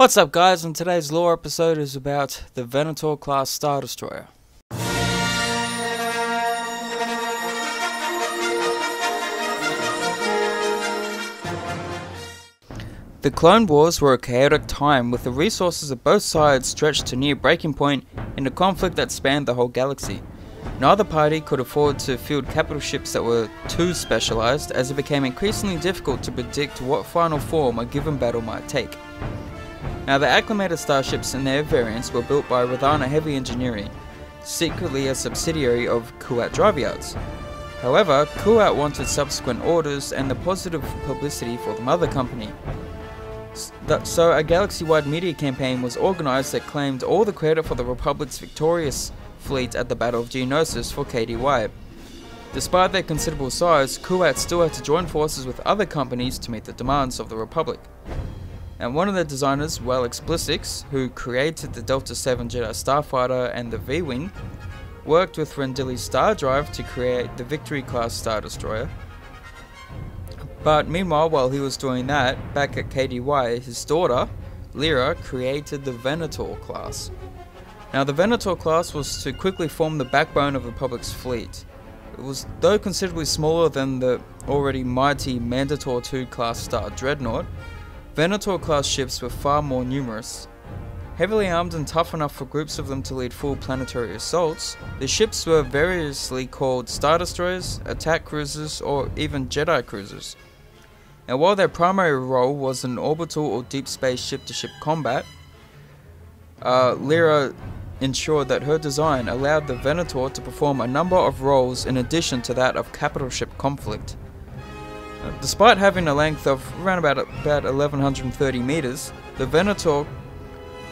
What's up guys, and today's lore episode is about the Venator class Star Destroyer. The Clone Wars were a chaotic time with the resources of both sides stretched to near breaking point in a conflict that spanned the whole galaxy. Neither party could afford to field capital ships that were too specialized, as it became increasingly difficult to predict what final form a given battle might take. Now, the acclimated starships and their variants were built by Radhana Heavy Engineering, secretly a subsidiary of Kuat Drive Yards. However, Kuat wanted subsequent orders and the positive publicity for the mother company. So a galaxy-wide media campaign was organized that claimed all the credit for the Republic's victorious fleet at the Battle of Geonosis for KDY. Despite their considerable size, Kuat still had to join forces with other companies to meet the demands of the Republic. And one of the designers, Explicix, who created the Delta 7 Jedi Starfighter and the V-Wing, worked with Rendili's Star Drive to create the Victory class Star Destroyer. But meanwhile, while he was doing that, back at KDY, his daughter, Lyra, created the Venator class. Now, the Venator class was to quickly form the backbone of the Republic's fleet. It was, though considerably smaller than the already mighty Mandator II class Star Dreadnought, Venator class ships were far more numerous. Heavily armed and tough enough for groups of them to lead full planetary assaults, the ships were variously called Star Destroyers, Attack Cruisers, or even Jedi Cruisers. And while their primary role was in orbital or deep space ship-to-ship combat, Lyra ensured that her design allowed the Venator to perform a number of roles in addition to that of capital ship conflict. Despite having a length of around about 1130 meters, the Venator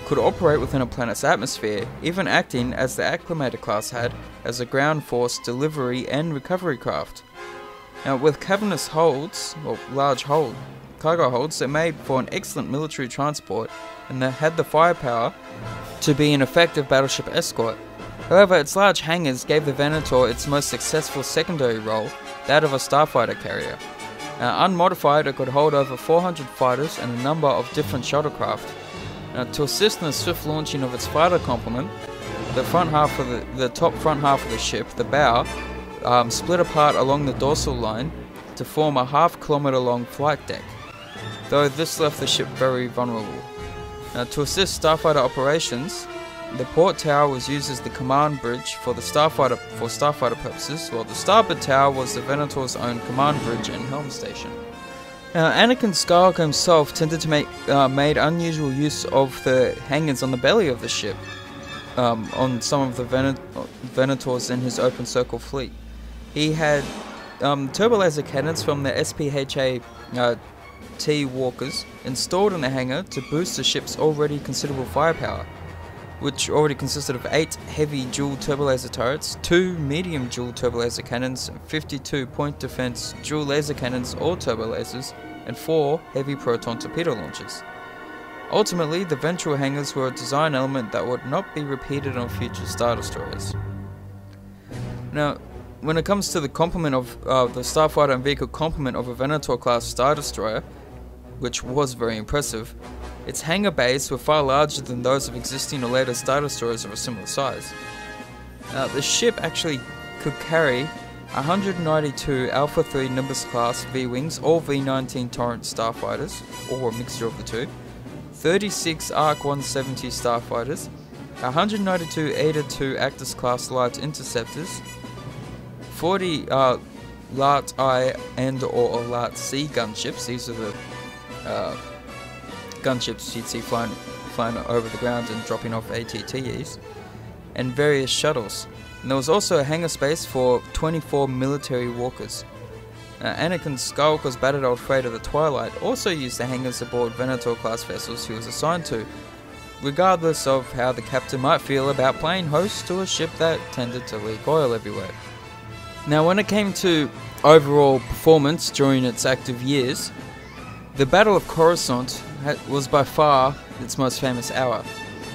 could operate within a planet's atmosphere, even acting, as the acclimated class had, as a ground force delivery and recovery craft. Now, with cavernous holds, or large cargo holds, it made for an excellent military transport, and they had the firepower to be an effective battleship escort. However, its large hangars gave the Venator its most successful secondary role, that of a starfighter carrier. Unmodified, it could hold over 400 fighters and a number of different shuttlecraft. To assist in the swift launching of its fighter complement, the top front half of the ship, the bow, split apart along the dorsal line to form a half-kilometer long flight deck, though this left the ship very vulnerable. To assist starfighter operations, the port tower was used as the command bridge for starfighter purposes, while the starboard tower was the Venator's own command bridge and helm station. Now, Anakin Skywalker himself tended to made unusual use of the hangars on the belly of the ship on some of the Venators in his open circle fleet. He had turbo laser cannons from the SPHA T walkers installed in the hangar to boost the ship's already considerable firepower, which already consisted of 8 heavy dual turbo laser turrets, 2 medium dual turbo laser cannons, 52 point defense dual laser cannons or turbo lasers, and 4 heavy proton torpedo launchers. Ultimately, the ventral hangars were a design element that would not be repeated on future Star Destroyers. Now, when it comes to the complement of the starfighter and vehicle complement of a Venator class Star Destroyer, which was very impressive, its hangar bays were far larger than those of existing or later Star Destroyers of a similar size. The ship actually could carry 192 Alpha 3 Nimbus class V-Wings or V-19 Torrent starfighters, or a mixture of the two, 36 ARC 170 starfighters, 192 Eta 2 Actus class light interceptors, 40 LART I and or LART C gunships. These are the gunships you'd see flying over the ground and dropping off ATTEs, and various shuttles. And there was also a hangar space for 24 military walkers. Anakin Skywalker's battered old freighter the Twilight also used the hangars aboard Venator class vessels he was assigned to, regardless of how the captain might feel about playing host to a ship that tended to leak oil everywhere. Now, when it came to overall performance during its active years, the Battle of Coruscant was by far its most famous hour.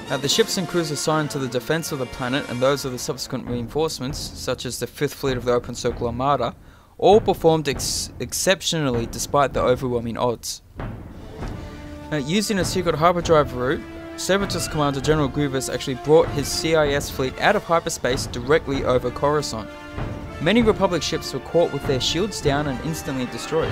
The ships and crews assigned to the defense of the planet and those of the subsequent reinforcements, such as the 5th Fleet of the Open Circle Armada, all performed exceptionally despite the overwhelming odds. Using a secret hyperdrive route, Separatist Commander General Grievous actually brought his CIS fleet out of hyperspace directly over Coruscant. Many Republic ships were caught with their shields down and instantly destroyed.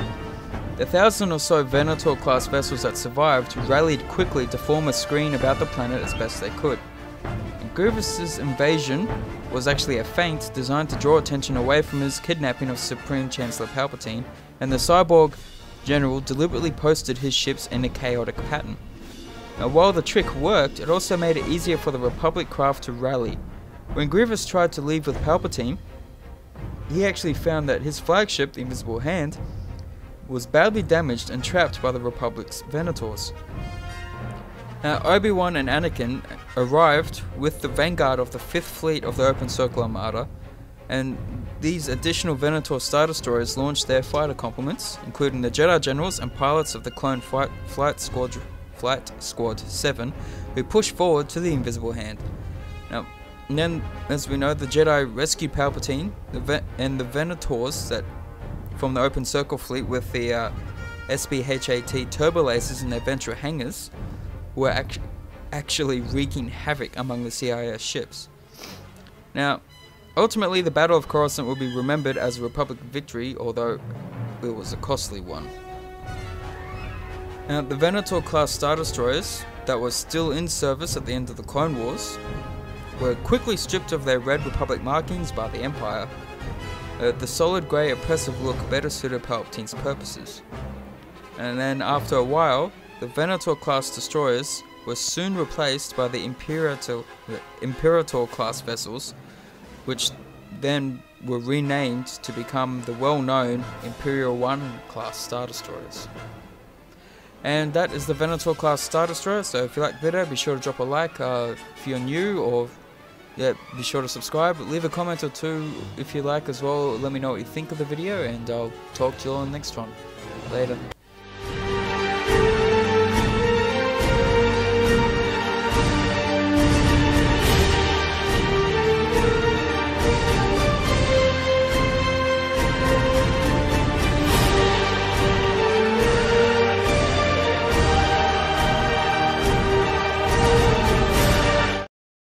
The 1,000 or so Venator class vessels that survived rallied quickly to form a screen about the planet as best they could. And Grievous's invasion was actually a feint designed to draw attention away from his kidnapping of Supreme Chancellor Palpatine, and the cyborg general deliberately posted his ships in a chaotic pattern. Now, while the trick worked, it also made it easier for the Republic craft to rally. When Grievous tried to leave with Palpatine, he actually found that his flagship, the Invisible Hand, was badly damaged and trapped by the Republic's Venators. Now, Obi-Wan and Anakin arrived with the vanguard of the 5th Fleet of the Open Circle Armada, and these additional Venator Star Destroyers launched their fighter complements, including the Jedi Generals and pilots of the clone Flight Squad 7, who pushed forward to the Invisible Hand. Now, and then, as we know, the Jedi rescued Palpatine, and the Venators that from the Open Circle fleet with the SBHAT turbo lasers in their ventral hangars were actually wreaking havoc among the CIS ships. Now, ultimately the Battle of Coruscant will be remembered as a Republic victory, although it was a costly one. Now, the Venator class Star Destroyers that were still in service at the end of the Clone Wars were quickly stripped of their Red Republic markings by the Empire. The solid grey oppressive look better suited Palpatine's purposes. And then after a while, the Venator class destroyers were soon replaced by the Imperator class vessels, which then were renamed to become the well-known Imperial 1 class Star Destroyers. And that is the Venator class Star Destroyer. So if you like the video, be sure to drop a like if you're new, or be sure to subscribe. Leave a comment or two if you like as well. Let me know what you think of the video, and I'll talk to you all in the next one. Later.